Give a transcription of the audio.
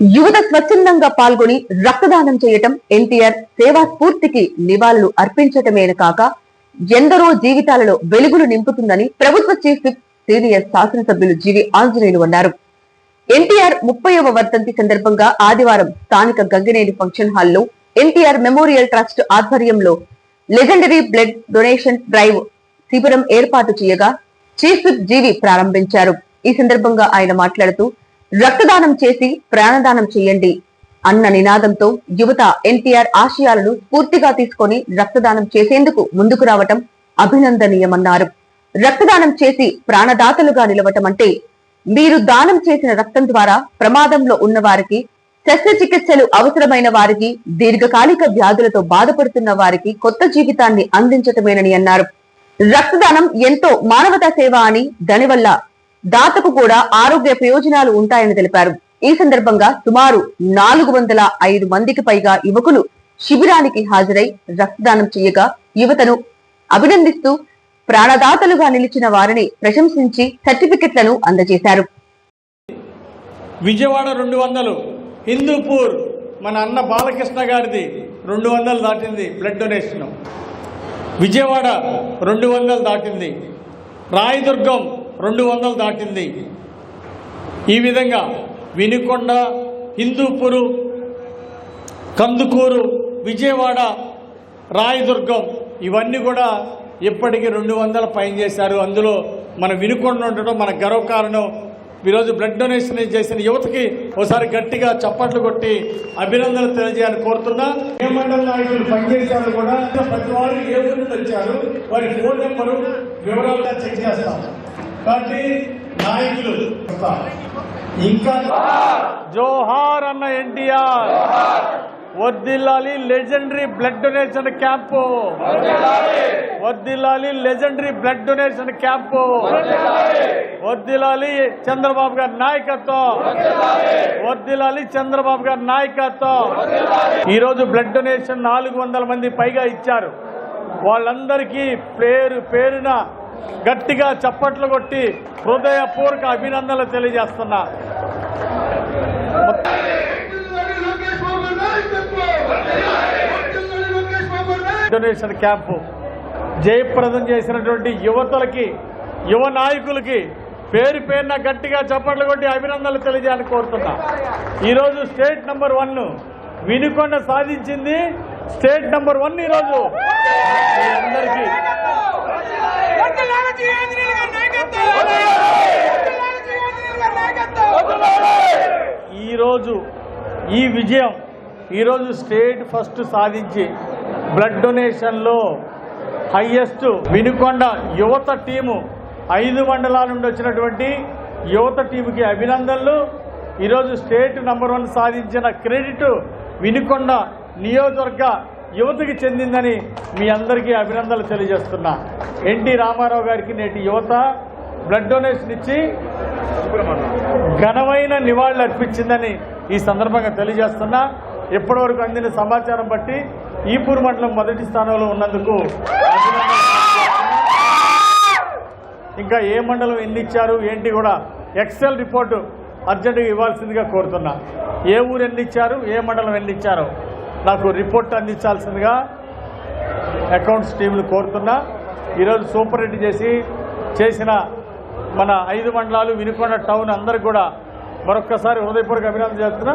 యువత స్వచ్ఛందంగా పాల్గొని రక్తదానం చేయటం ఎన్టీఆర్ సేవా స్ఫూర్తికి నివాళులు అర్పించటమేన కాక ఎందరో జీవితాలలో వెలుగులు నింపుతుందని ప్రభుత్వ చీఫ్ విప్ సీనియర్ శాసనసభ్యులు జీవి ఆంజనేయులు అన్నారు. ఎన్టీఆర్ 30వ వర్ధంతి సందర్భంగా ఆదివారం స్థానిక గంగినేని ఫంక్షన్ హాల్లో ఎన్టీఆర్ మెమోరియల్ ట్రస్ట్ ఆధ్వర్యంలో లెజెండరీ బ్లడ్ డొనేషన్ డ్రైవ్ శిబిరం ఏర్పాటు చేయగా చీఫ్ విప్ జీవి ప్రారంభించారు. ఈ సందర్భంగా ఆయన మాట్లాడుతూ రక్తదానం చేసి ప్రాణదానం చేయండి అన్న నినాదంతో యువత ఎన్టీఆర్ ఆశయాలను స్ఫూర్తిగా తీసుకొని రక్తదానం చేసేందుకు ముందుకు రావటం అభినందనీయమన్నారు. రక్తదానం చేసి ప్రాణదాతలుగా నిలవటం అంటే మీరు దానం చేసిన రక్తం ద్వారా ప్రమాదంలో ఉన్న వారికి, శస్త్రచికిత్సలు అవసరమైన వారికి, దీర్ఘకాలిక వ్యాధులతో బాధపడుతున్న వారికి కొత్త జీవితాన్ని అందించటమేనని అన్నారు. రక్తదానం ఎంతో మానవతా సేవ అని, దానివల్ల దాతకు కూడా ఆరోగ్య ప్రయోజనాలు ఉంటాయని తెలిపారు. ఈ సందర్భంగా సుమారు 405 మందికి పైగా యువకులు శిబిరానికి హాజరై రక్తదానం చేయగా యువతను అభినందిస్తూ ప్రాణదాతలుగా నిలిచిన వారిని ప్రశంసించి సర్టిఫికెట్లను అందజేశారు. విజయవాడ 200, హిందూపూర్ మన అన్న బాలకృష్ణ గారిది 200 దాటింది బ్లడ్ డొనేషన్. విజయవాడ 200 దాటింది. రాయదుర్గం 200 దాటింది. ఈ విధంగా వినుకొండ, హిందూపూరు, కందుకూరు, విజయవాడ, రాయదుర్గం ఇవన్నీ కూడా ఇప్పటికీ 200 పైన చేశారు. అందులో మన వినుకొండ ఉండడం మన గర్వకారణం. ఈరోజు బ్లడ్ డొనేషన్ చేసిన యువతకి ఒకసారి గట్టిగా చప్పట్లు కొట్టి అభినందనలు తెలియజేయాలని కోరుతున్నా. ఏ మండల నాయకులు పనిచేశారు కూడా ప్రతి వాళ్ళు ఏ ఊరి నుండి వచ్చారు, వారి ఫోన్ నెంబరు వివరాలుగా చెక్ చేస్తాం. కాబట్టి నాయకులు ఇంకా జోహార్ అన్న ఎన్టీఆర్, వర్ధిల్లాలి లెజెండరీ బ్లడ్ డొనేషన్ క్యాంపు, వర్ధిల్లాలి లెజెండరీ బ్లడ్ డొనేషన్ క్యాంపు, వర్ధిల్లాలి చంద్రబాబు గారి నాయకత్వం, వర్ధిల్లాలి చంద్రబాబు గారి నాయకత్వం. ఈరోజు బ్లడ్ డొనేషన్ 400 మంది పైగా ఇచ్చారు. వాళ్ళందరికీ పేరు పేరున గట్టిగా చప్పట్లు కొట్టి హృదయపూర్వక అభినందనలు తెలియజేస్తున్నా. డొనేషన్ క్యాంపు జయప్రదం చేసినటువంటి యువతలకి, యువ నాయకులకి పేరు పేరున గట్టిగా చప్పట్లు కొట్టి అభినందనలు తెలియజేయాలని కోరుతున్నా. ఈరోజు స్టేట్ నంబర్ 1 వినుకొండ సాధించింది. స్టేట్ నంబర్ 1 ఈరోజు అందరికీ ఈరోజు ఈ విజయం, ఈరోజు స్టేట్ ఫస్ట్ సాధించి బ్లడ్ డొనేషన్లో హైయెస్ట్ వినుకొండ యువత టీము 5 మండలాల నుండి వచ్చినటువంటి యువత టీముకి అభినందనలు. ఈరోజు స్టేట్ నంబర్ 1 సాధించిన క్రెడిట్ వినుకొండ నియోజకవర్గ యువతకి చెందిందని మీ అందరికీ అభినందనలు తెలియజేస్తున్నా. ఎన్టీ రామారావు గారికి నేటి యువత బ్లడ్ డొనేషన్ ఇచ్చి ఘనమైన నివాళులు అర్పించిందని ఈ సందర్భంగా తెలియజేస్తున్నా. ఇప్పటివరకు అందిన సమాచారం బట్టి ఈపూర్ మండలం మొదటి స్థానంలో ఉన్నందుకు ఇంకా ఏ మండలం ఎన్ని ఇచ్చారు ఏంటి కూడా ఎక్సెల్ రిపోర్టు అర్జెంటుగా ఇవ్వాల్సిందిగా కోరుతున్నా. ఏ ఊరు ఎన్ని ఇచ్చారు, ఏ మండలం ఎన్ని ఇచ్చారో నాకు రిపోర్ట్ అందించాల్సిందిగా అకౌంట్స్ టీంలు కోరుతున్నా. ఈరోజు సూపరింటెండెంట్ చేసిన మన 5 మండలాలు వినుకొండ టౌన్ అందరికి కూడా మరొక్కసారి హృదయపూర్వక అభినందన చేస్తున్నా.